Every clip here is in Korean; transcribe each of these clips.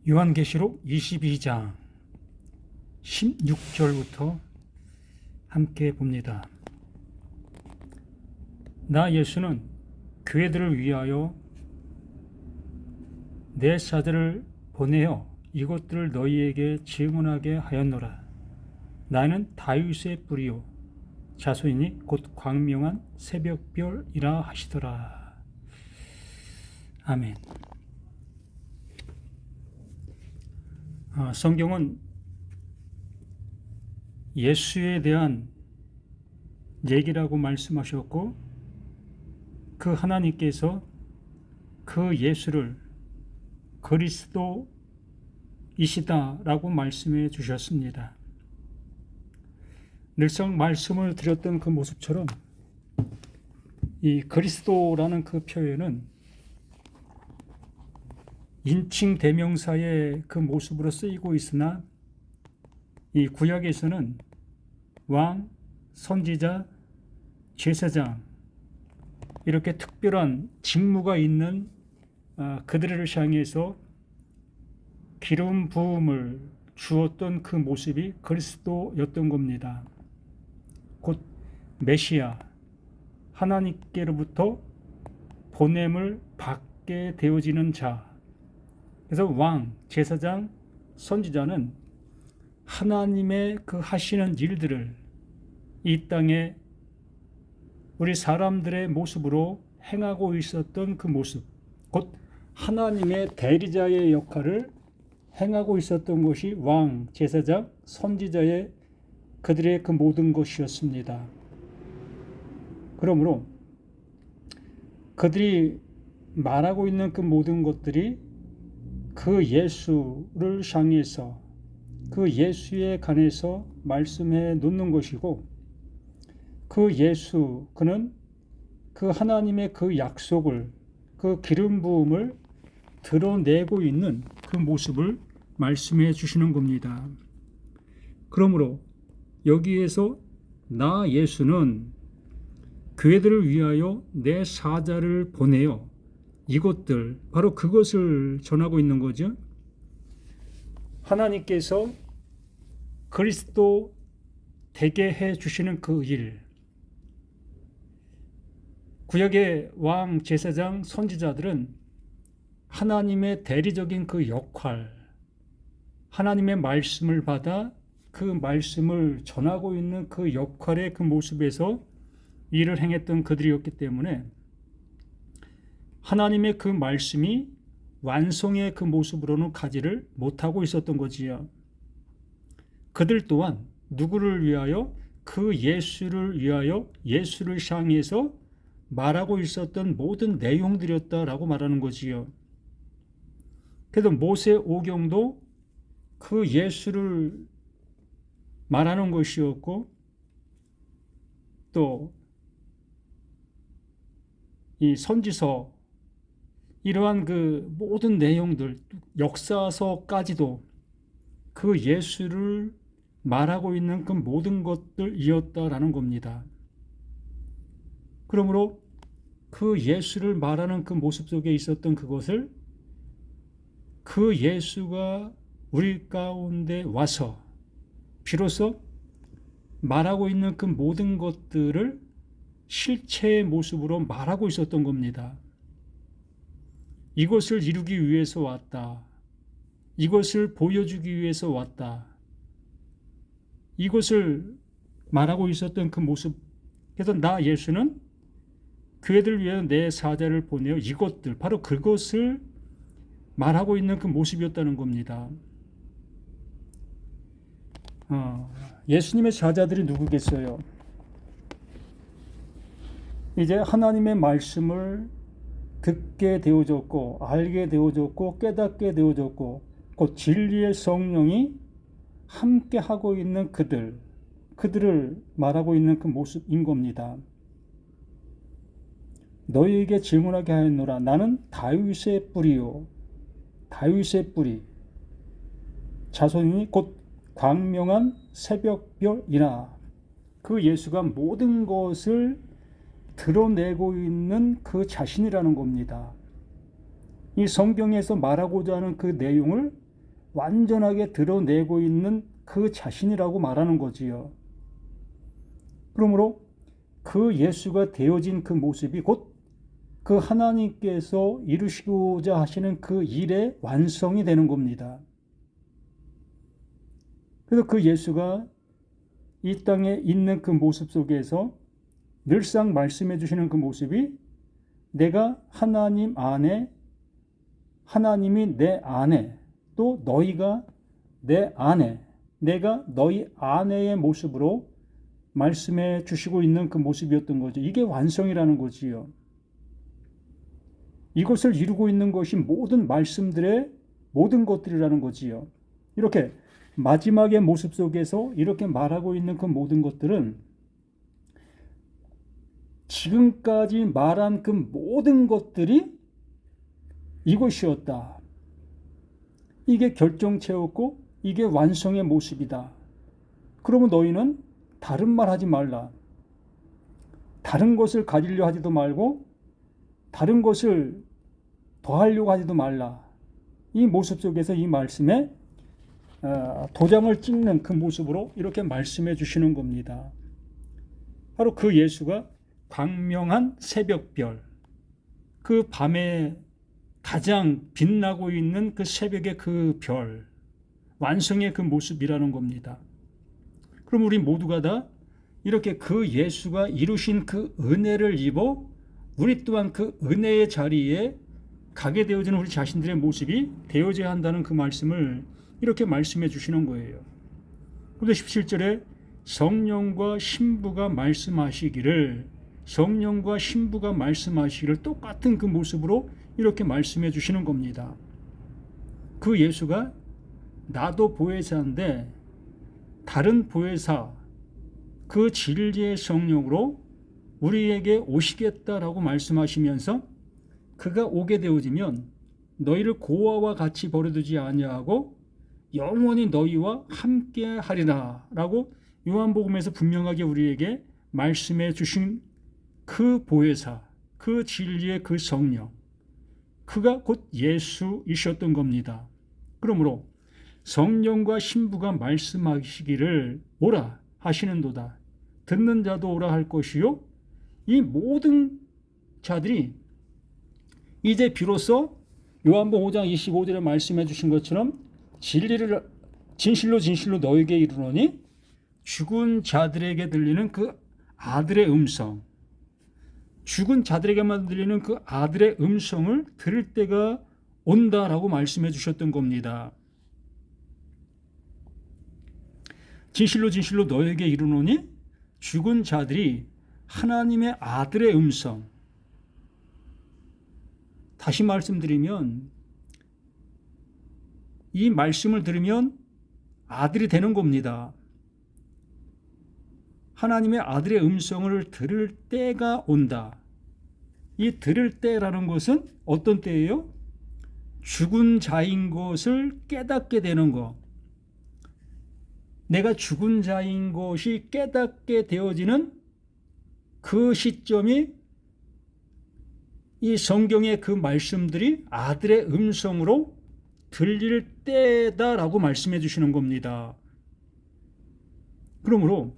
요한계시록 22장 16절부터 함께 봅니다. 나 예수는 교회들을 위하여 내 사자를 보내어 이것들을 너희에게 증언하게 하였노라. 나는 다윗의 뿌리요 자손이니 곧 광명한 새벽별이라 하시더라. 아멘. 성경은 예수에 대한 얘기라고 말씀하셨고, 그 하나님께서 그 예수를 그리스도이시다라고 말씀해 주셨습니다. 늘상 말씀을 드렸던 그 모습처럼 이 그리스도라는 그 표현은 인칭 대명사의 그 모습으로 쓰이고 있으나, 이 구약에서는 왕, 선지자, 제사장 이렇게 특별한 직무가 있는 그들을 향해서 기름 부음을 주었던 그 모습이 그리스도였던 겁니다. 곧 메시아, 하나님께로부터 보냄을 받게 되어지는 자. 그래서 왕, 제사장, 선지자는 하나님의 그 하시는 일들을 이 땅에 우리 사람들의 모습으로 행하고 있었던 그 모습, 곧 하나님의 대리자의 역할을 행하고 있었던 것이 왕, 제사장, 선지자의 그들의 그 모든 것이었습니다. 그러므로 그들이 말하고 있는 그 모든 것들이 그 예수를 향해서, 그 예수에 관해서 말씀해 놓는 것이고, 그 예수, 그는 그 하나님의 그 약속을, 그 기름 부음을 드러내고 있는 그 모습을 말씀해 주시는 겁니다. 그러므로 여기에서 나 예수는 교회들을 위하여 내 사자를 보내어 이것들, 바로 그것을 전하고 있는 거죠. 하나님께서 그리스도 되게 해 주시는 그 일, 구약의 왕, 제사장, 선지자들은 하나님의 대리적인 그 역할, 하나님의 말씀을 받아 그 말씀을 전하고 있는 그 역할의 그 모습에서 일을 행했던 그들이었기 때문에 하나님의 그 말씀이 완성의 그 모습으로는 가지를 못하고 있었던 거지요. 그들 또한 누구를 위하여? 그 예수를 위하여, 예수를 향해서 말하고 있었던 모든 내용들이었다라고 말하는 거지요. 그래도 모세 오경도 그 예수를 말하는 것이었고, 또 이 선지서, 이러한 그 모든 내용들, 역사서까지도 그 예수를 말하고 있는 그 모든 것들이었다라는 겁니다. 그러므로 그 예수를 말하는 그 모습 속에 있었던 그것을 그 예수가 우리 가운데 와서 비로소 말하고 있는 그 모든 것들을 실체의 모습으로 말하고 있었던 겁니다. 이것을 이루기 위해서 왔다. 이것을 보여주기 위해서 왔다. 이것을 말하고 있었던 그 모습. 그래서 나 예수는 교회들 위해 내 사자를 보내어 이것들, 바로 그것을 말하고 있는 그 모습이었다는 겁니다. 예수님의 사자들이 누구겠어요? 이제 하나님의 말씀을 듣게 되어졌고, 알게 되어졌고, 깨닫게 되어졌고, 곧 진리의 성령이 함께 하고 있는 그들을 말하고 있는 그 모습인 겁니다. 너희에게 증언하게 하였노라. 나는 다윗의 뿌리요, 다윗의 뿌리, 자손이니 곧 광명한 새벽별이라. 그 예수가 모든 것을 드러내고 있는 그 자신이라는 겁니다. 이 성경에서 말하고자 하는 그 내용을 완전하게 드러내고 있는 그 자신이라고 말하는 거지요. 그러므로 그 예수가 되어진 그 모습이 곧 그 하나님께서 이루시고자 하시는 그 일의 완성이 되는 겁니다. 그래서 그 예수가 이 땅에 있는 그 모습 속에서 늘상 말씀해 주시는 그 모습이 내가 하나님 안에, 하나님이 내 안에, 또 너희가 내 안에, 내가 너희 안에의 모습으로 말씀해 주시고 있는 그 모습이었던 거죠. 이게 완성이라는 거지요. 이것을 이루고 있는 것이 모든 말씀들의 모든 것들이라는 거지요. 이렇게 마지막의 모습 속에서 이렇게 말하고 있는 그 모든 것들은 지금까지 말한 그 모든 것들이 이것이었다. 이게 결정체였고 이게 완성의 모습이다. 그러면 너희는 다른 말 하지 말라. 다른 것을 가지려 하지도 말고 다른 것을 더하려고 하지도 말라. 이 모습 속에서 이 말씀에 도장을 찍는 그 모습으로 이렇게 말씀해 주시는 겁니다. 바로 그 예수가 광명한 새벽별, 그 밤에 가장 빛나고 있는 그 새벽의 그 별, 완성의 그 모습이라는 겁니다. 그럼 우리 모두가 다 이렇게 그 예수가 이루신 그 은혜를 입어 우리 또한 그 은혜의 자리에 가게 되어지는 우리 자신들의 모습이 되어져야 한다는 그 말씀을 이렇게 말씀해 주시는 거예요. 그런데 17절에 성령과 신부가 말씀하시기를, 성령과 신부가 말씀하시기를 똑같은 그 모습으로 이렇게 말씀해 주시는 겁니다. 그 예수가 나도 보혜사인데 다른 보혜사, 그 진리의 성령으로 우리에게 오시겠다라고 말씀하시면서 그가 오게 되어지면 너희를 고아와 같이 버려두지 아니하고 영원히 너희와 함께 하리라 라고 요한복음에서 분명하게 우리에게 말씀해 주신 그 보혜사, 그 진리의 그 성령, 그가 곧 예수이셨던 겁니다. 그러므로 성령과 신부가 말씀하시기를 오라 하시는도다. 듣는 자도 오라 할 것이요. 이 모든 자들이 이제 비로소 요한복음 5장 25절에 말씀해 주신 것처럼 진리를 진실로 진실로 너에게 이르노니 죽은 자들에게 들리는 그 아들의 음성, 죽은 자들에게만 들리는 그 아들의 음성을 들을 때가 온다라고 말씀해 주셨던 겁니다. 진실로 진실로 너에게 이르노니 죽은 자들이 하나님의 아들의 음성, 다시 말씀드리면 이 말씀을 들으면 아들이 되는 겁니다. 하나님의 아들의 음성을 들을 때가 온다. 이 들을 때라는 것은 어떤 때예요? 죽은 자인 것을 깨닫게 되는 것. 내가 죽은 자인 것이 깨닫게 되어지는 그 시점이 이 성경의 그 말씀들이 아들의 음성으로 들릴 때다라고 말씀해 주시는 겁니다. 그러므로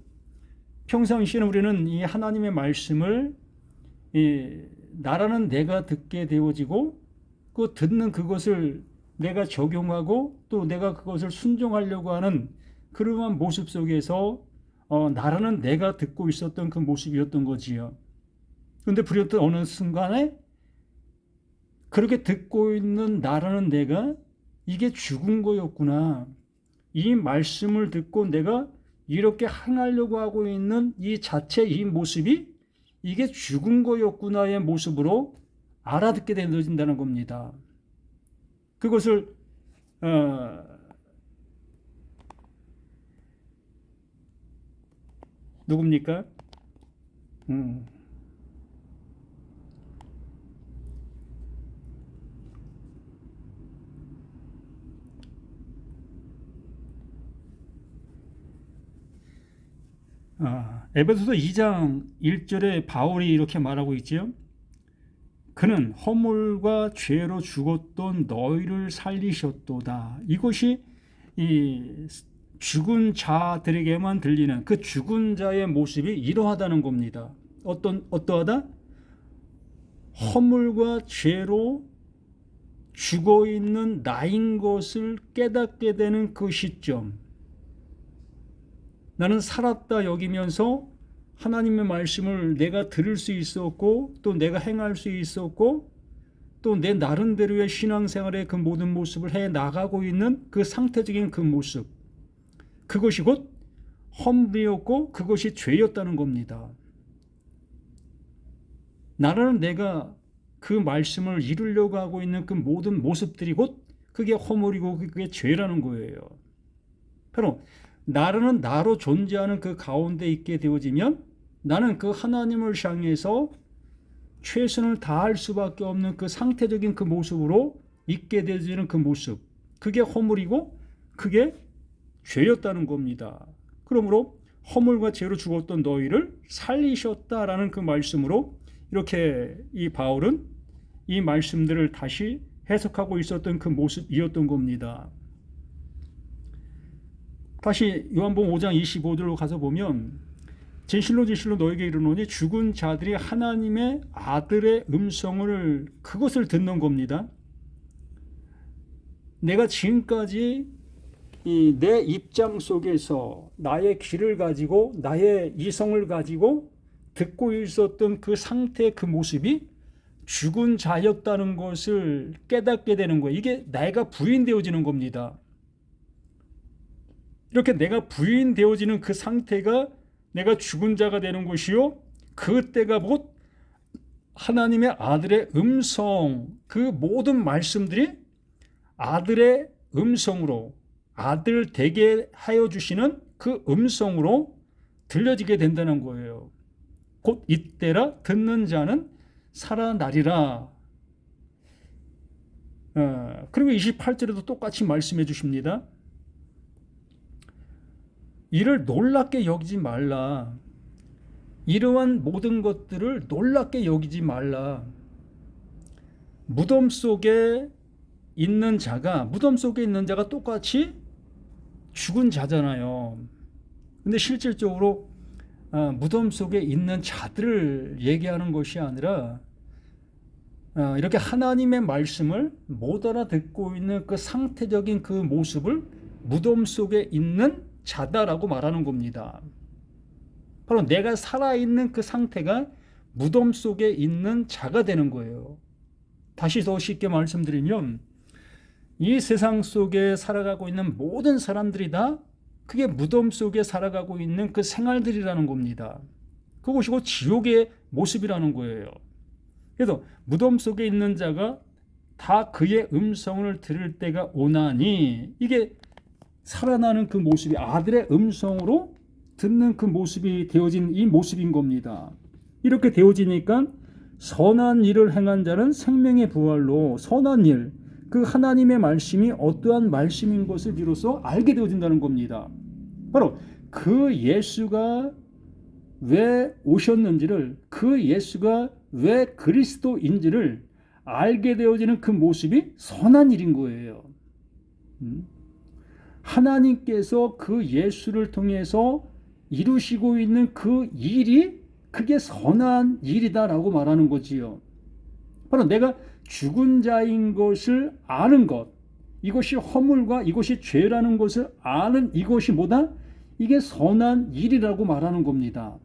평상시에는 우리는 이 하나님의 말씀을 나라는 내가 듣게 되어지고 그 듣는 그것을 내가 적용하고 또 내가 그것을 순종하려고 하는 그러한 모습 속에서 나라는 내가 듣고 있었던 그 모습이었던 거지요. 그런데 불현듯 어느 순간에 그렇게 듣고 있는 나라는 내가 이게 죽은 거였구나. 이 말씀을 듣고 내가 이렇게 행하려고 하고 있는 이 자체 이 모습이 이게 죽은 거였구나의 모습으로 알아듣게 되어진다는 겁니다. 그것을 누굽니까? 에베소서 2장 1절에 바울이 이렇게 말하고 있지요. 그는 허물과 죄로 죽었던 너희를 살리셨도다. 이것이 이 죽은 자들에게만 들리는 그 죽은 자의 모습이 이러하다는 겁니다. 어떠하다? 허물과 죄로 죽어있는 나인 것을 깨닫게 되는 그 시점. 나는 살았다 여기면서 하나님의 말씀을 내가 들을 수 있었고 또 내가 행할 수 있었고 또 내 나름대로의 신앙생활의 그 모든 모습을 해 나가고 있는 그 상태적인 그 모습, 그것이 곧 허물이었고 그것이 죄였다는 겁니다. 나라는 내가 그 말씀을 이루려고 하고 있는 그 모든 모습들이 곧 그게 허물이고 그게 죄라는 거예요. 바로 나라는 나로 존재하는 그 가운데 있게 되어지면 나는 그 하나님을 향해서 최선을 다할 수밖에 없는 그 상태적인 그 모습으로 있게 되어지는 그 모습, 그게 허물이고 그게 죄였다는 겁니다. 그러므로 허물과 죄로 죽었던 너희를 살리셨다라는 그 말씀으로 이렇게 이 바울은 이 말씀들을 다시 해석하고 있었던 그 모습이었던 겁니다. 다시 요한복음 5장 25절로 가서 보면 진실로 너에게 이르노니 죽은 자들이 하나님의 아들의 음성을 그것을 듣는 겁니다. 내가 지금까지 내 입장 속에서 나의 귀를 가지고 나의 이성을 가지고 듣고 있었던 그 상태의 그 모습이 죽은 자였다는 것을 깨닫게 되는 거예요. 이게 내가 부인되어지는 겁니다. 이렇게 내가 부인되어지는 그 상태가 내가 죽은 자가 되는 것이요, 그때가 곧 하나님의 아들의 음성, 그 모든 말씀들이 아들의 음성으로 아들 되게 하여 주시는 그 음성으로 들려지게 된다는 거예요. 곧 이때라 듣는 자는 살아나리라. 그리고 28절에도 똑같이 말씀해 주십니다. 이를 놀랍게 여기지 말라. 이러한 모든 것들을 놀랍게 여기지 말라. 무덤 속에 있는 자가 똑같이 죽은 자잖아요. 근데 실질적으로 무덤 속에 있는 자들을 얘기하는 것이 아니라 이렇게 하나님의 말씀을 못 알아듣고 있는 그 상태적인 그 모습을 무덤 속에 있는 자다라고 말하는 겁니다. 바로 내가 살아있는 그 상태가 무덤 속에 있는 자가 되는 거예요. 다시 더 쉽게 말씀드리면 이 세상 속에 살아가고 있는 모든 사람들이 다 그게 무덤 속에 살아가고 있는 그 생활들이라는 겁니다. 그것이 곧 지옥의 모습이라는 거예요. 그래서 무덤 속에 있는 자가 다 그의 음성을 들을 때가 오나니, 이게 살아나는 그 모습이 아들의 음성으로 듣는 그 모습이 되어진 이 모습인 겁니다. 이렇게 되어지니까 선한 일을 행한 자는 생명의 부활로 선한 일, 그 하나님의 말씀이 어떠한 말씀인 것을 비로소 알게 되어진다는 겁니다. 바로 그 예수가 왜 오셨는지를, 그 예수가 왜 그리스도인지를 알게 되어지는 그 모습이 선한 일인 거예요. 하나님께서 그 예수를 통해서 이루시고 있는 그 일이 그게 선한 일이다라고 말하는 거지요. 바로 내가 죽은 자인 것을 아는 것, 이것이 허물과 이것이 죄라는 것을 아는 이것이 뭐다? 이게 선한 일이라고 말하는 겁니다.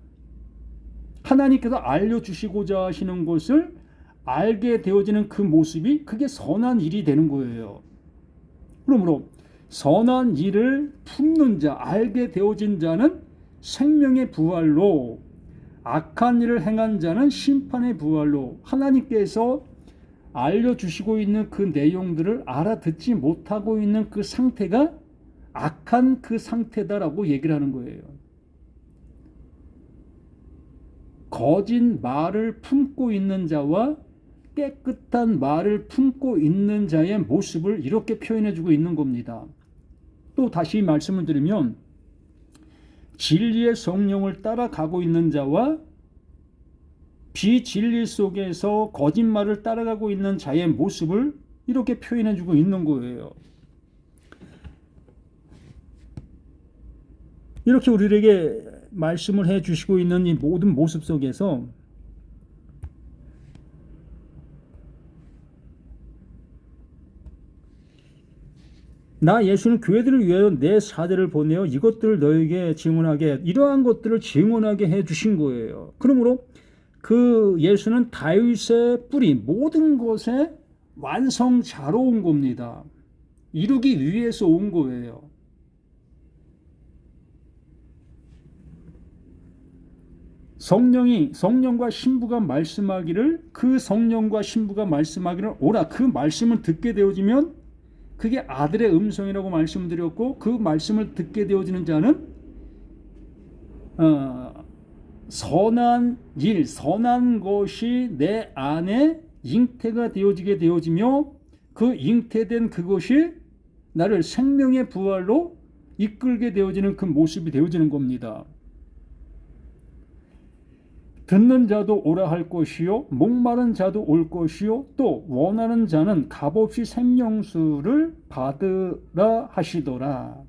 하나님께서 알려주시고자 하시는 것을 알게 되어지는 그 모습이 그게 선한 일이 되는 거예요. 그러므로 선한 일을 품는 자, 알게 되어진 자는 생명의 부활로, 악한 일을 행한 자는 심판의 부활로, 하나님께서 알려주시고 있는 그 내용들을 알아듣지 못하고 있는 그 상태가 악한 그 상태다라고 얘기를 하는 거예요. 거짓 말을 품고 있는 자와 깨끗한 말을 품고 있는 자의 모습을 이렇게 표현해주고 있는 겁니다. 또 다시 말씀을 드리면 진리의 성령을 따라가고 있는 자와 비진리 속에서 거짓말을 따라가고 있는 자의 모습을 이렇게 표현해주고 있는 거예요. 이렇게 우리에게 말씀을 해주시고 있는 이 모든 모습 속에서 나 예수는 교회들을 위하여 내 사자를 보내어 이것들을 너에게 증언하게, 이러한 것들을 증언하게 해주신 거예요. 그러므로 그 예수는 다윗의 뿌리, 모든 것의 완성자로 온 겁니다. 이루기 위해서 온 거예요. 성령과 신부가 말씀하기를, 그 성령과 신부가 말씀하기를 오라, 그 말씀을 듣게 되어지면 그게 아들의 음성이라고 말씀드렸고, 그 말씀을 듣게 되어지는 자는 선한 일, 선한 것이 내 안에 잉태가 되어지게 되어지며, 그 잉태된 그것이 나를 생명의 부활로 이끌게 되어지는 그 모습이 되어지는 겁니다. 듣는 자도 오라 할 것이요, 목마른 자도 올 것이요, 또 원하는 자는 값없이 생명수를 받으라 하시더라.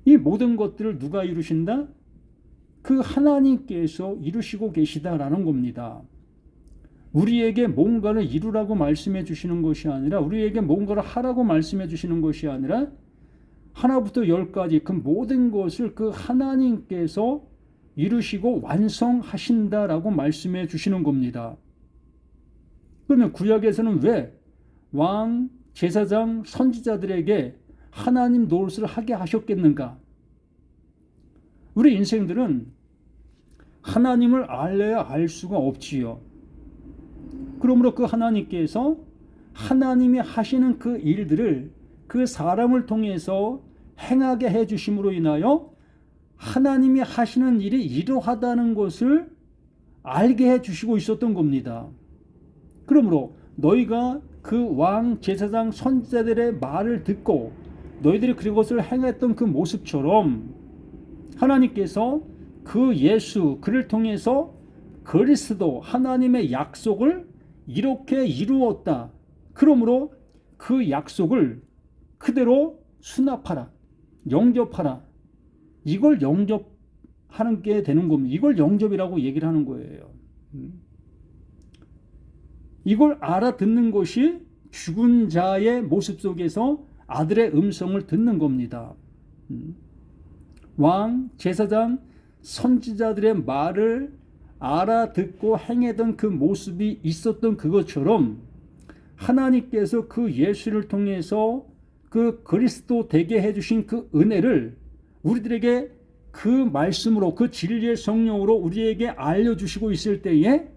이 모든 것들을 누가 이루신다? 그 하나님께서 이루시고 계시다라는 겁니다. 우리에게 뭔가를 이루라고 말씀해 주시는 것이 아니라, 우리에게 뭔가를 하라고 말씀해 주시는 것이 아니라, 하나부터 10까지 그 모든 것을 그 하나님께서 이루시고 완성하신다라고 말씀해 주시는 겁니다. 그러면 구약에서는 왜 왕, 제사장, 선지자들에게 하나님 노릇을 하게 하셨겠는가? 우리 인생들은 하나님을 알래야 알 수가 없지요. 그러므로 그 하나님께서 하나님이 하시는 그 일들을 그 사람을 통해서 행하게 해주심으로 인하여 하나님이 하시는 일이 이러하다는 것을 알게 해주시고 있었던 겁니다. 그러므로 너희가 그 왕, 제사장, 선지자들의 말을 듣고 너희들이 그것을 행했던 그 모습처럼 하나님께서 그 예수, 그를 통해서 그리스도, 하나님의 약속을 이렇게 이루었다. 그러므로 그 약속을 그대로 수납하라, 영접하라. 이걸 영접하는 게 되는 겁니다. 이걸 영접이라고 얘기를 하는 거예요. 이걸 알아듣는 것이 죽은 자의 모습 속에서 아들의 음성을 듣는 겁니다. 왕, 제사장, 선지자들의 말을 알아듣고 행하던 그 모습이 있었던 그것처럼 하나님께서 그 예수를 통해서 그 그리스도 되게 해주신 그 은혜를 우리들에게 그 말씀으로, 그 진리의 성령으로 우리에게 알려주시고 있을 때에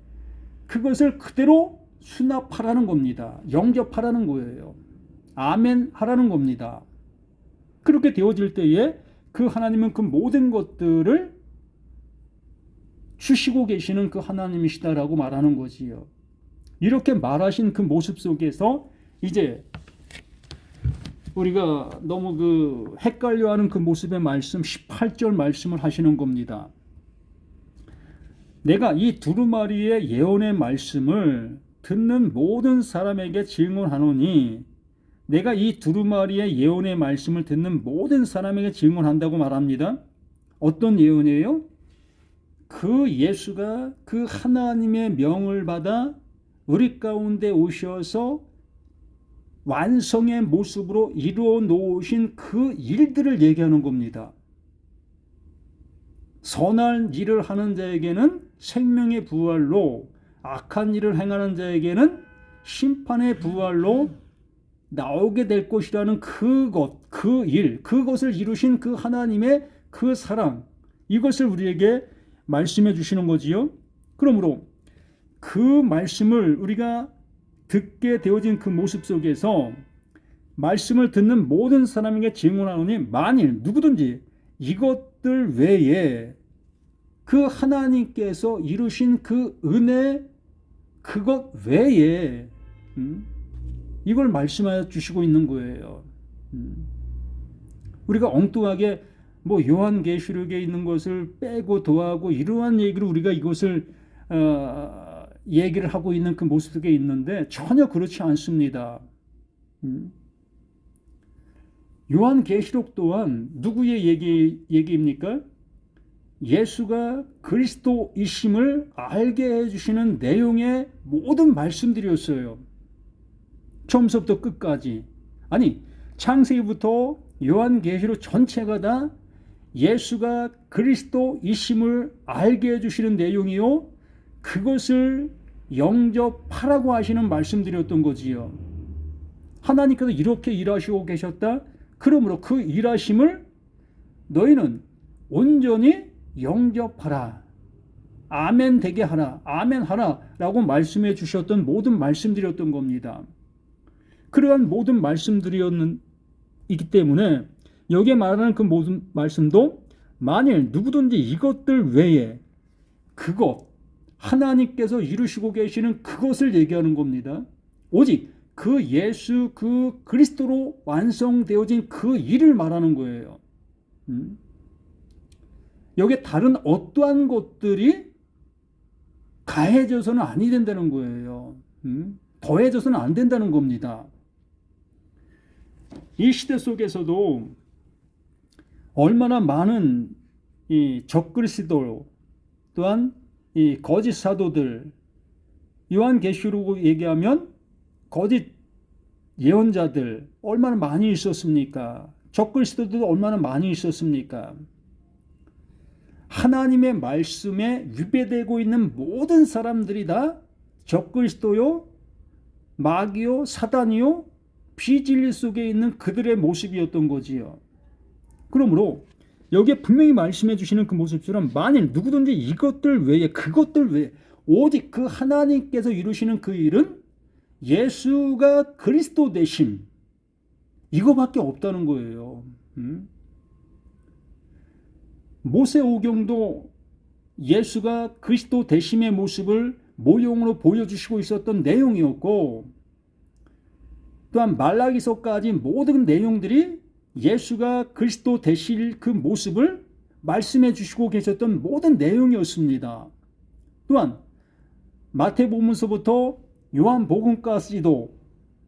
그것을 그대로 수납하라는 겁니다. 영접하라는 거예요. 아멘 하라는 겁니다. 그렇게 되어질 때에 그 하나님은 그 모든 것들을 주시고 계시는 그 하나님이시다라고 말하는 거지요. 이렇게 말하신 그 모습 속에서 이제 우리가 너무 그 헷갈려하는 그 모습의 말씀 18절 말씀을 하시는 겁니다. 내가 이 두루마리의 예언의 말씀을 듣는 모든 사람에게 증언하노니, 내가 이 두루마리의 예언의 말씀을 듣는 모든 사람에게 증언한다고 말합니다. 어떤 예언이에요? 그 예수가 그 하나님의 명을 받아 우리 가운데 오셔서 완성의 모습으로 이루어 놓으신 그 일들을 얘기하는 겁니다. 선한 일을 하는 자에게는 생명의 부활로, 악한 일을 행하는 자에게는 심판의 부활로 나오게 될 것이라는 그것, 그 일, 그것을 이루신 그 하나님의 그 사랑, 이것을 우리에게 말씀해 주시는 거지요. 그러므로 그 말씀을 우리가 듣게 되어진 그 모습 속에서 말씀을 듣는 모든 사람에게 증언하노니, 만일 누구든지 이것들 외에 그 하나님께서 이루신 그 은혜, 그것 외에 이걸 말씀하여 주시고 있는 거예요. 우리가 엉뚱하게 뭐 요한계시록에 있는 것을 빼고 더하고 이러한 얘기로 우리가 이것을 얘기를 하고 있는 그 모습이 있는데 전혀 그렇지 않습니다. 요한계시록 또한 누구의 얘기입니까? 예수가 그리스도이심을 알게 해주시는 내용의 모든 말씀들이었어요. 처음부터 끝까지. 아니, 창세기부터 요한계시록 전체가 다 예수가 그리스도이심을 알게 해주시는 내용이요, 그것을 영접하라고 하시는 말씀들이었던 거지요. 하나님께서 이렇게 일하시고 계셨다. 그러므로 그 일하심을 너희는 온전히 영접하라. 아멘 되게 하라. 아멘 하라. 라고 말씀해 주셨던 모든 말씀들이었던 겁니다. 그러한 모든 말씀들이었기 때문에 여기에 말하는 그 모든 말씀도 만일 누구든지 이것들 외에 그것, 하나님께서 이루시고 계시는 그것을 얘기하는 겁니다. 오직 그 예수, 그 그리스도로 완성되어진 그 일을 말하는 거예요. 여기에 다른 어떠한 것들이 가해져서는 아니 된다는 거예요. 더해져서는 안 된다는 겁니다. 이 시대 속에서도 얼마나 많은 이 적그리스도 또한 이 거짓 사도들, 요한계시록 얘기하면 거짓 예언자들 얼마나 많이 있었습니까? 적그리스도도 얼마나 많이 있었습니까? 하나님의 말씀에 위배되고 있는 모든 사람들이 다 적그리스도요, 마귀요, 사단이요, 비진리 속에 있는 그들의 모습이었던 거지요. 그러므로 여기에 분명히 말씀해 주시는 그 모습처럼 만일 누구든지 이것들 외에 그것들 외에 오직 그 하나님께서 이루시는 그 일은 예수가 그리스도 되심, 이거밖에 없다는 거예요. 모세오경도 예수가 그리스도 되심의 모습을 모형으로 보여주시고 있었던 내용이었고, 또한 말라기서까지 모든 내용들이 예수가 그리스도 되실 그 모습을 말씀해 주시고 계셨던 모든 내용이었습니다. 또한 마태복음서부터 요한복음까지도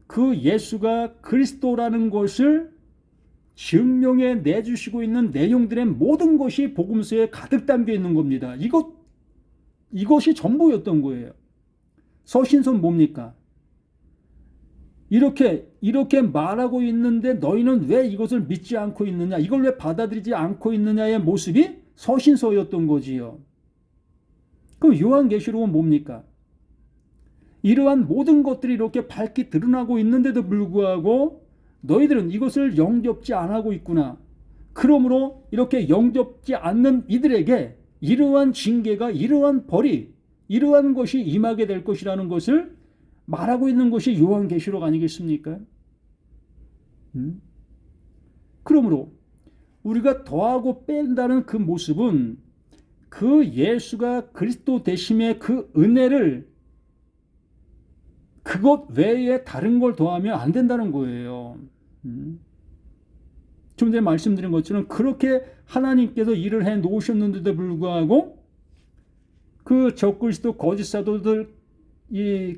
그 예수가 그리스도라는 것을 증명해 내주시고 있는 내용들의 모든 것이 복음서에 가득 담겨 있는 겁니다. 이것이 전부였던 거예요. 서신서 뭡니까? 이렇게 말하고 있는데 너희는 왜 이것을 믿지 않고 있느냐, 이걸 왜 받아들이지 않고 있느냐의 모습이 서신서였던 거지요. 그럼 요한계시록은 뭡니까? 이러한 모든 것들이 이렇게 밝게 드러나고 있는데도 불구하고 너희들은 이것을 영접지 않고 있구나. 그러므로 이렇게 영접지 않는 이들에게 이러한 징계가, 이러한 벌이, 이러한 것이 임하게 될 것이라는 것을 말하고 있는 것이 요한계시록 아니겠습니까? 그러므로 우리가 더하고 뺀다는 그 모습은 그 예수가 그리스도 되심의 그 은혜를 그것 외에 다른 걸 더하면 안 된다는 거예요. 좀 전에 말씀드린 것처럼 그렇게 하나님께서 일을 해 놓으셨는데도 불구하고 그 적그리스도 거짓 사도들,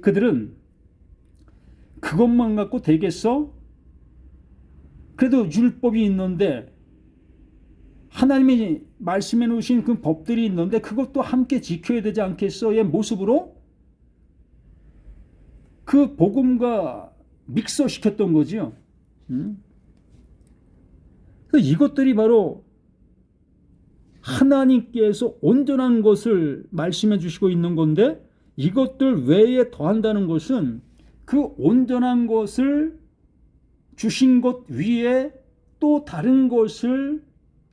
그들은 그것만 갖고 되겠어? 그래도 율법이 있는데, 하나님이 말씀해 놓으신 그 법들이 있는데 그것도 함께 지켜야 되지 않겠어의 모습으로 그 복음과 믹서시켰던 거지요. 이것들이 바로 하나님께서 온전한 것을 말씀해 주시고 있는 건데, 이것들 외에 더한다는 것은 그 온전한 것을 주신 것 위에 또 다른 것을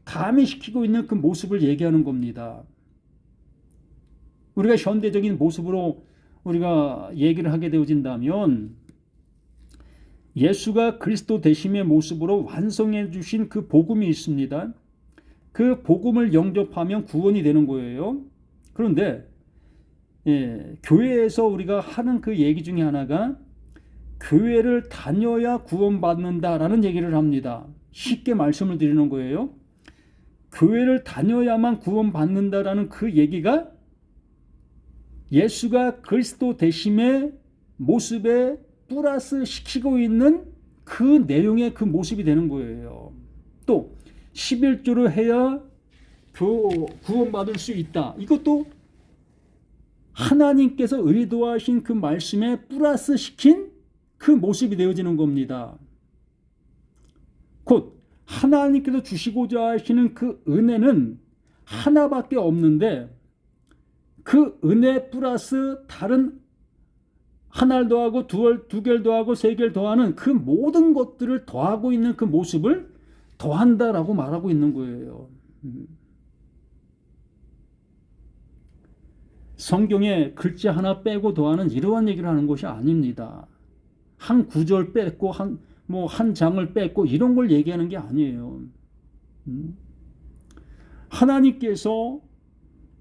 가미시키고 있는 그 모습을 얘기하는 겁니다. 우리가 현대적인 모습으로 우리가 얘기를 하게 되어진다면 예수가 그리스도 되심의 모습으로 완성해 주신 그 복음이 있습니다. 그 복음을 영접하면 구원이 되는 거예요. 그런데 교회에서 우리가 하는 그 얘기 중에 하나가 교회를 다녀야 구원받는다라는 얘기를 합니다. 쉽게 말씀을 드리는 거예요. 교회를 다녀야만 구원받는다라는 그 얘기가 예수가 그리스도 되심의 모습에 플러스 시키고 있는 그 내용의 그 모습이 되는 거예요. 또 11조를 해야 구원받을 수 있다. 이것도 하나님께서 의도하신 그 말씀에 플러스 시킨 그 모습이 되어지는 겁니다. 곧 하나님께서 주시고자 하시는 그 은혜는 하나밖에 없는데 그 은혜 플러스 다른 하나를 더하고 두 개를 더하고 세 개를 더하는 그 모든 것들을 더하고 있는 그 모습을 더한다라고 말하고 있는 거예요. 성경에 글자 하나 빼고 더하는 이러한 얘기를 하는 것이 아닙니다. 한 구절 뺐고 한 장을 뺐고 이런 걸 얘기하는 게 아니에요. 하나님께서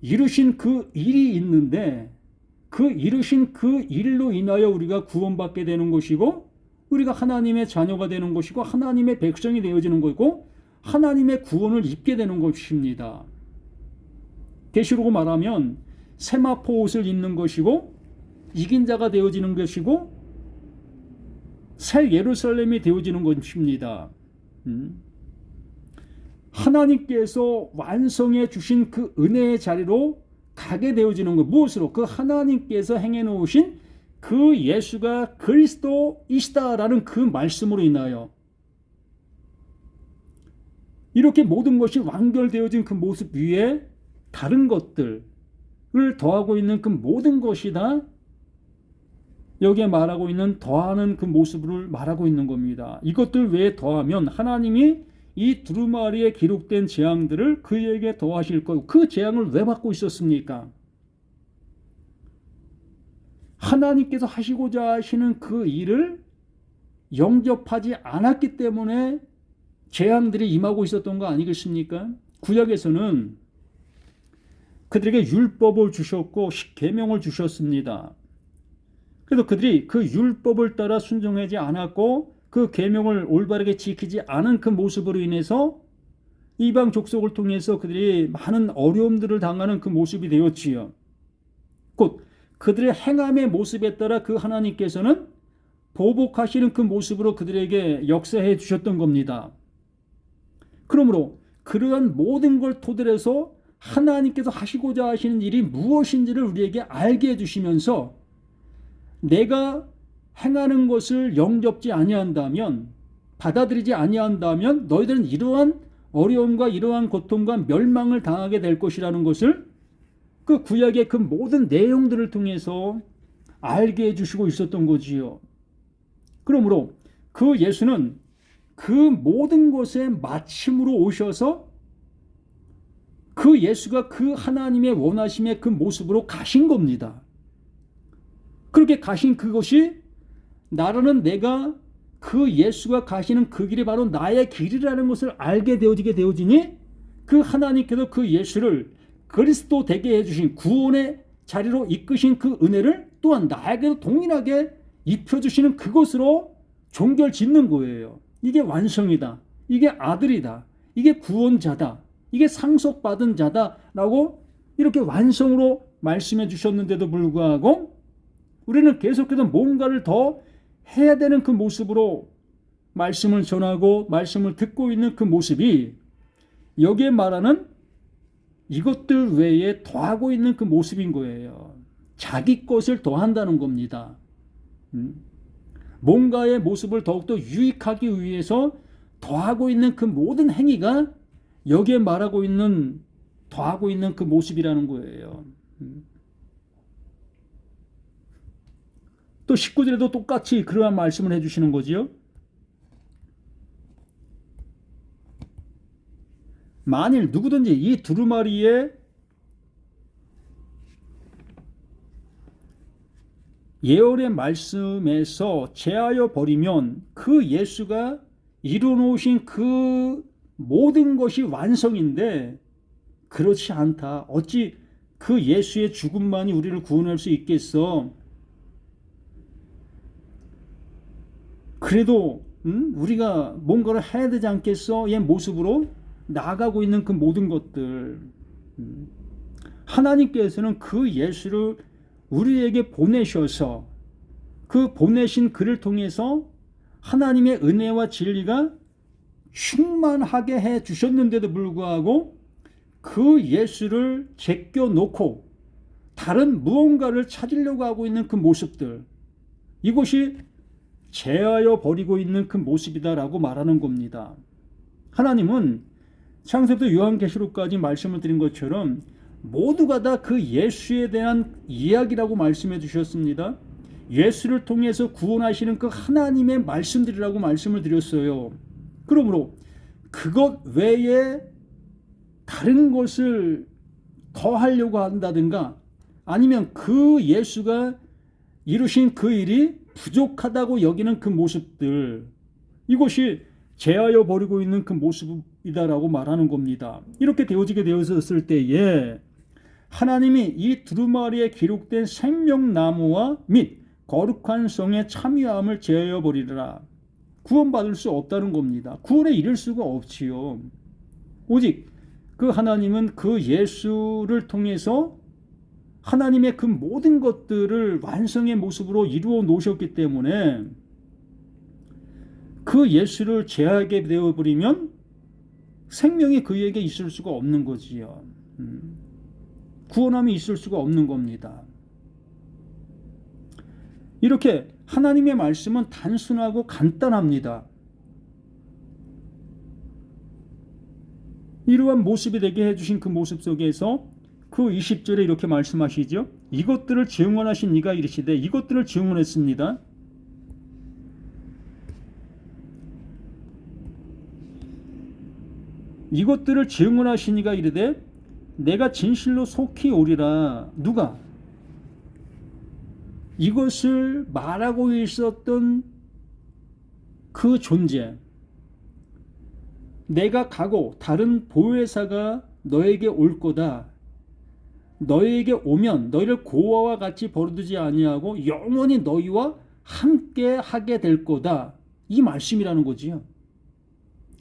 이루신 그 일이 있는데 그 이루신 그 일로 인하여 우리가 구원받게 되는 것이고 우리가 하나님의 자녀가 되는 것이고 하나님의 백성이 되어지는 것이고 하나님의 구원을 입게 되는 것입니다. 계시록으로 말하면 세마포 옷을 입는 것이고 이긴 자가 되어지는 것이고 새 예루살렘이 되어지는 것입니다. 하나님께서 완성해 주신 그 은혜의 자리로 가게 되어지는 것. 무엇으로? 그 하나님께서 행해 놓으신 그 예수가 그리스도이시다라는 그 말씀으로 인하여 이렇게 모든 것이 완결되어진 그 모습 위에 다른 것들을 더하고 있는 그 모든 것이 다 여기에 말하고 있는 더하는 그 모습을 말하고 있는 겁니다. 이것들 외에 더하면 하나님이 이 두루마리에 기록된 재앙들을 그에게 더하실 거고 그 재앙을 왜 받고 있었습니까? 하나님께서 하시고자 하시는 그 일을 영접하지 않았기 때문에 재앙들이 임하고 있었던 거 아니겠습니까? 구약에서는 그들에게 율법을 주셨고 계명을 주셨습니다. 그래서 그들이 그 율법을 따라 순종하지 않았고 그 계명을 올바르게 지키지 않은 그 모습으로 인해서 이방 족속을 통해서 그들이 많은 어려움들을 당하는 그 모습이 되었지요. 곧 그들의 행함의 모습에 따라 그 하나님께서는 보복하시는 그 모습으로 그들에게 역사해 주셨던 겁니다. 그러므로 그러한 모든 걸 토대로 해서 하나님께서 하시고자 하시는 일이 무엇인지를 우리에게 알게 해주시면서 내가 행하는 것을 영접지 아니한다면 받아들이지 아니한다면 너희들은 이러한 어려움과 이러한 고통과 멸망을 당하게 될 것이라는 것을 그 구약의 그 모든 내용들을 통해서 알게 해주시고 있었던 거지요. 그러므로 그 예수는 그 모든 것의 마침으로 오셔서 그 예수가 그 하나님의 원하심의 그 모습으로 가신 겁니다. 그렇게 가신 그것이 나라는 내가 그 예수가 가시는 그 길이 바로 나의 길이라는 것을 알게 되어지게 되어지니 그 하나님께서 그 예수를 그리스도 되게 해주신 구원의 자리로 이끄신 그 은혜를 또한 나에게도 동일하게 입혀주시는 그것으로 종결 짓는 거예요. 이게 완성이다. 이게 아들이다. 이게 구원자다. 이게 상속받은 자다라고 이렇게 완성으로 말씀해 주셨는데도 불구하고 우리는 계속해서 뭔가를 더 해야 되는 그 모습으로 말씀을 전하고 말씀을 듣고 있는 그 모습이 여기에 말하는 이것들 외에 더하고 있는 그 모습인 거예요. 자기 것을 더한다는 겁니다. 뭔가의 모습을 더욱더 유익하기 위해서 더하고 있는 그 모든 행위가 여기에 말하고 있는 더하고 있는 그 모습이라는 거예요. 또 19절에도 똑같이 그러한 말씀을 해주시는 거지요. 만일 누구든지 이 두루마리에 예언의 말씀에서 제하여 버리면 그 예수가 이루어놓으신 그 모든 것이 완성인데 그렇지 않다. 어찌 그 예수의 죽음만이 우리를 구원할 수 있겠어? 그래도 우리가 뭔가를 해야 되지 않겠어? 의 모습으로 나아가고 있는 그 모든 것들 하나님께서는 그 예수를 우리에게 보내셔서 그 보내신 그를 통해서 하나님의 은혜와 진리가 충만하게 해 주셨는데도 불구하고 그 예수를 제껴놓고 다른 무언가를 찾으려고 하고 있는 그 모습들, 이것이 제하여 버리고 있는 그 모습이다라고 말하는 겁니다. 하나님은 창세부터 요한계시록까지 말씀을 드린 것처럼 모두가 다 그 예수에 대한 이야기라고 말씀해 주셨습니다. 예수를 통해서 구원하시는 그 하나님의 말씀들이라고 말씀을 드렸어요. 그러므로 그것 외에 다른 것을 더 하려고 한다든가 아니면 그 예수가 이루신 그 일이 부족하다고 여기는 그 모습들, 이것이 제하여 버리고 있는 그 모습이다라고 말하는 겁니다. 이렇게 되어지게 되었을 때에 하나님이 이 두루마리에 기록된 생명나무와 및 거룩한 성의 참여함을 제하여 버리라. 구원받을 수 없다는 겁니다. 구원에 이를 수가 없지요. 오직 그 하나님은 그 예수를 통해서 하나님의 그 모든 것들을 완성의 모습으로 이루어 놓으셨기 때문에 그 예수를 제하게 되어버리면 생명이 그에게 있을 수가 없는 거지요. 구원함이 있을 수가 없는 겁니다. 이렇게 하나님의 말씀은 단순하고 간단합니다. 이러한 모습이 되게 해주신 그 모습 속에서 그 20절에 이렇게 말씀하시죠. 이것들을 증언하신 이가 이르시되, 이것들을 증언했습니다. 이것들을 증언하신 이가 이르되 내가 진실로 속히 오리라. 누가? 이것을 말하고 있었던 그 존재, 내가 가고 다른 보혜사가 너에게 올 거다. 너에게 오면 너희를 고아와 같이 버려두지 아니하고 영원히 너희와 함께 하게 될 거다. 이 말씀이라는 거지요.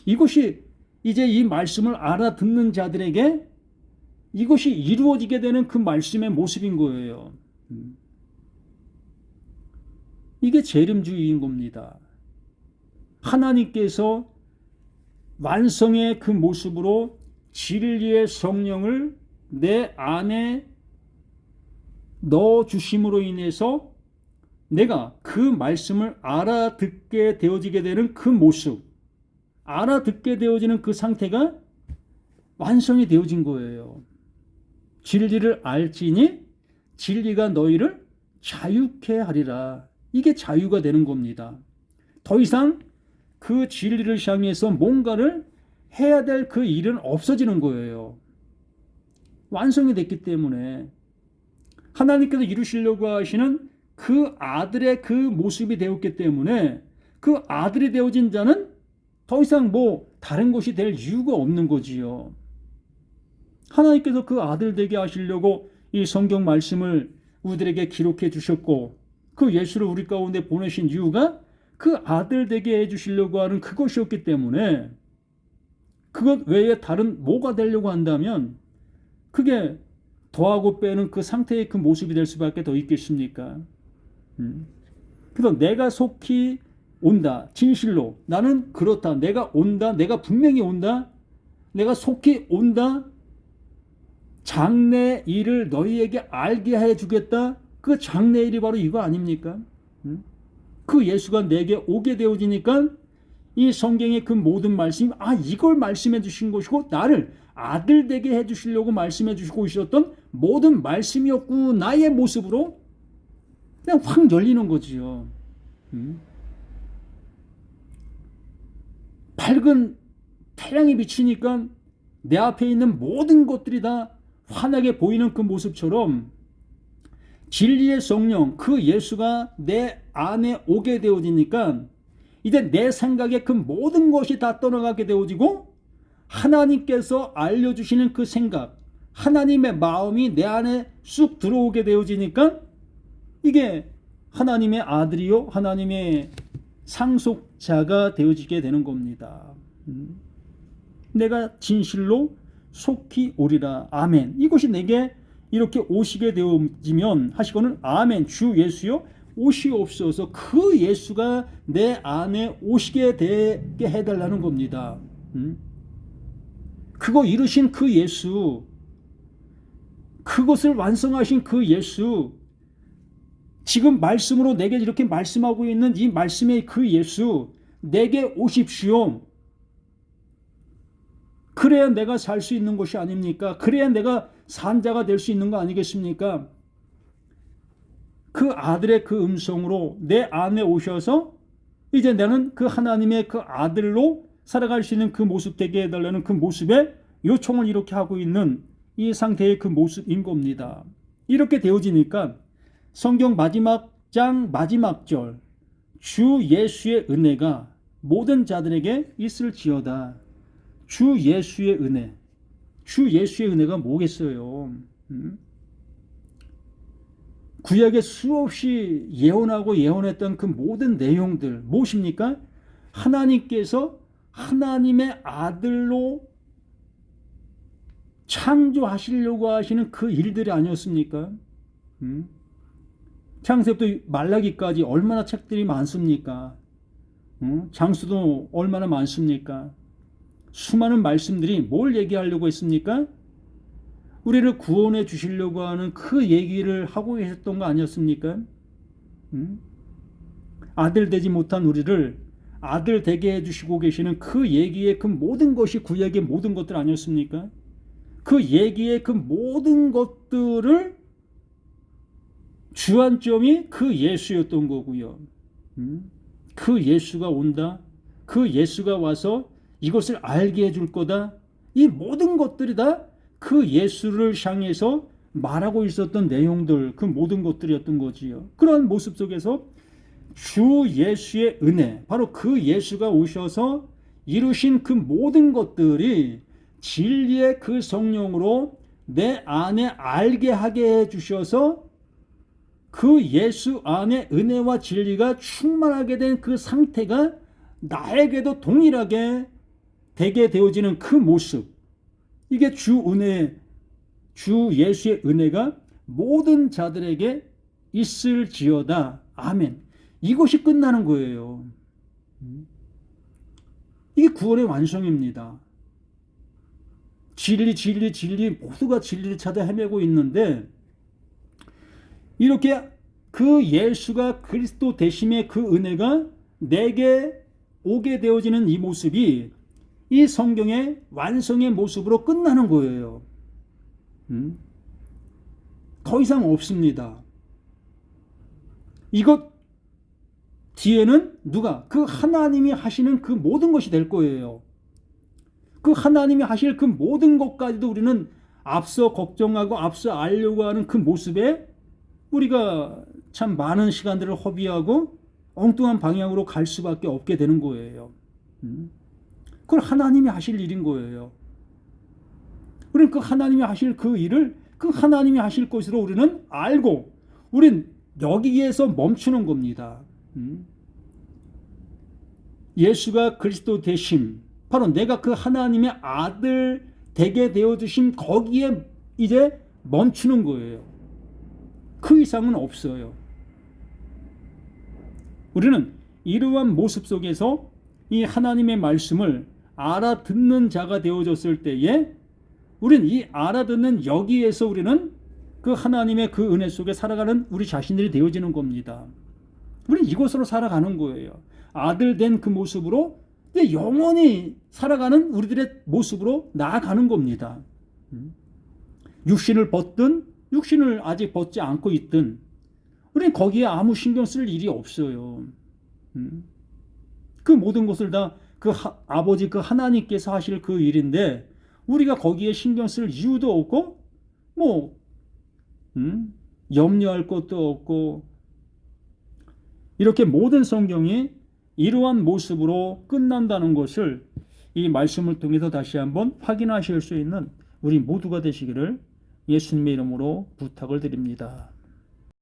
이것이 이제 이 말씀을 알아듣는 자들에게 이것이 이루어지게 되는 그 말씀의 모습인 거예요. 이게 재림주의인 겁니다. 하나님께서 완성의 그 모습으로 진리의 성령을 내 안에 넣어 주심으로 인해서 내가 그 말씀을 알아듣게 되어지게 되는 그 모습, 알아듣게 되어지는 그 상태가 완성이 되어진 거예요. 진리를 알지니 진리가 너희를 자유케 하리라. 이게 자유가 되는 겁니다. 더 이상 그 진리를 향해서 뭔가를 해야 될 그 일은 없어지는 거예요. 완성이 됐기 때문에 하나님께서 이루시려고 하시는 그 아들의 그 모습이 되었기 때문에 그 아들이 되어진 자는 더 이상 뭐 다른 것이 될 이유가 없는 거지요. 하나님께서 그 아들 되게 하시려고 이 성경 말씀을 우리들에게 기록해 주셨고 그 예수를 우리 가운데 보내신 이유가 그 아들 되게 해주시려고 하는 그것이었기 때문에 그것 외에 다른 뭐가 되려고 한다면 그게 더하고 빼는 그 상태의 그 모습이 될 수밖에 더 있겠습니까? 그래서 내가 속히 온다. 진실로 나는 그렇다. 내가 온다. 내가 분명히 온다. 내가 속히 온다. 장래 일을 너희에게 알게 해주겠다. 그 장래 일이 바로 이거 아닙니까? 그 예수가 내게 오게 되어지니까 이 성경의 그 모든 말씀이 이걸 말씀해 주신 것이고 나를 아들 되게 해주시려고 말씀해 주시고 있었던 모든 말씀이었구나의 모습으로 그냥 확 열리는 거지요. 밝은 태양이 비치니까 내 앞에 있는 모든 것들이 다 환하게 보이는 그 모습처럼 진리의 성령 그 예수가 내 안에 오게 되어지니까 이제 내 생각에 그 모든 것이 다 떠나가게 되어지고 하나님께서 알려주시는 그 생각 하나님의 마음이 내 안에 쑥 들어오게 되어지니까 이게 하나님의 아들이요 하나님의 상속자가 되어지게 되는 겁니다. 내가 진실로 속히 오리라. 아멘. 이것이 내게 이렇게 오시게 되어지면 하시고는 아멘 주 예수여 오시옵소서. 그 예수가 내 안에 오시게 되게 해달라는 겁니다. 그거 이루신 그 예수, 그것을 완성하신 그 예수, 지금 말씀으로 내게 이렇게 말씀하고 있는 이 말씀의 그 예수, 내게 오십시오. 그래야 내가 살 수 있는 것이 아닙니까? 그래야 내가 산자가 될 수 있는 거 아니겠습니까? 그 아들의 그 음성으로 내 안에 오셔서 이제 나는 그 하나님의 그 아들로 살아갈 수 있는 그 모습 되게 해달라는 그 모습에 요청을 이렇게 하고 있는 이 상태의 그 모습인 겁니다. 이렇게 되어지니까 성경 마지막 장 마지막 절, 주 예수의 은혜가 모든 자들에게 있을지어다. 주 예수의 은혜, 주 예수의 은혜가 뭐겠어요? 구약에 수없이 예언하고 예언했던 그 모든 내용들 무엇입니까? 하나님께서 하나님의 아들로 창조하시려고 하시는 그 일들이 아니었습니까? 창세부터 말라기까지 얼마나 책들이 많습니까? 장수도 얼마나 많습니까? 수많은 말씀들이 뭘 얘기하려고 했습니까? 우리를 구원해 주시려고 하는 그 얘기를 하고 계셨던 거 아니었습니까? 아들 되지 못한 우리를 아들 되게 해주시고 계시는 그 얘기의 그 모든 것이 구약의 모든 것들 아니었습니까? 그 얘기의 그 모든 것들을 주안점이 그 예수였던 거고요. 그 예수가 온다. 그 예수가 와서 이것을 알게 해줄 거다. 이 모든 것들이 다 그 예수를 향해서 말하고 있었던 내용들, 그 모든 것들이었던 거지요. 그런 모습 속에서 주 예수의 은혜, 바로 그 예수가 오셔서 이루신 그 모든 것들이 진리의 그 성령으로 내 안에 알게 하게 해주셔서 그 예수 안에 은혜와 진리가 충만하게 된 그 상태가 나에게도 동일하게 되게 되어지는 그 모습, 이게 주 은혜, 주 예수의 은혜가 모든 자들에게 있을지어다. 아멘. 이것이 끝나는 거예요. 이게 구원의 완성입니다. 진리 모두가 진리를 찾아 헤매고 있는데 이렇게 그 예수가 그리스도 되심의 그 은혜가 내게 오게 되어지는 이 모습이 이 성경의 완성의 모습으로 끝나는 거예요. 더 이상 없습니다. 이것 뒤에는 누가? 그 하나님이 하시는 그 모든 것이 될 거예요. 그 하나님이 하실 그 모든 것까지도 우리는 앞서 걱정하고 앞서 알려고 하는 그 모습에 우리가 참 많은 시간들을 허비하고 엉뚱한 방향으로 갈 수밖에 없게 되는 거예요. 그걸 하나님이 하실 일인 거예요. 우리는 그 하나님이 하실 그 일을 그 하나님이 하실 것으로 우리는 알고 우린 여기에서 멈추는 겁니다. 예수가 그리스도 되심, 바로 내가 그 하나님의 아들 되게 되어주심, 거기에 이제 멈추는 거예요. 그 이상은 없어요. 우리는 이러한 모습 속에서 이 하나님의 말씀을 알아듣는 자가 되어졌을 때에 우리는 이 알아듣는 여기에서 우리는 그 하나님의 그 은혜 속에 살아가는 우리 자신들이 되어지는 겁니다. 우리는 이것으로 살아가는 거예요. 아들 된 그 모습으로 영원히 살아가는 우리들의 모습으로 나아가는 겁니다. 육신을 벗든 육신을 아직 벗지 않고 있든 우리는 거기에 아무 신경 쓸 일이 없어요. 그 모든 것을 다 그 아버지 그 하나님께서 하실 그 일인데 우리가 거기에 신경 쓸 이유도 없고 염려할 것도 없고, 이렇게 모든 성경이 이러한 모습으로 끝난다는 것을 이 말씀을 통해서 다시 한번 확인하실 수 있는 우리 모두가 되시기를 예수님의 이름으로 부탁을 드립니다.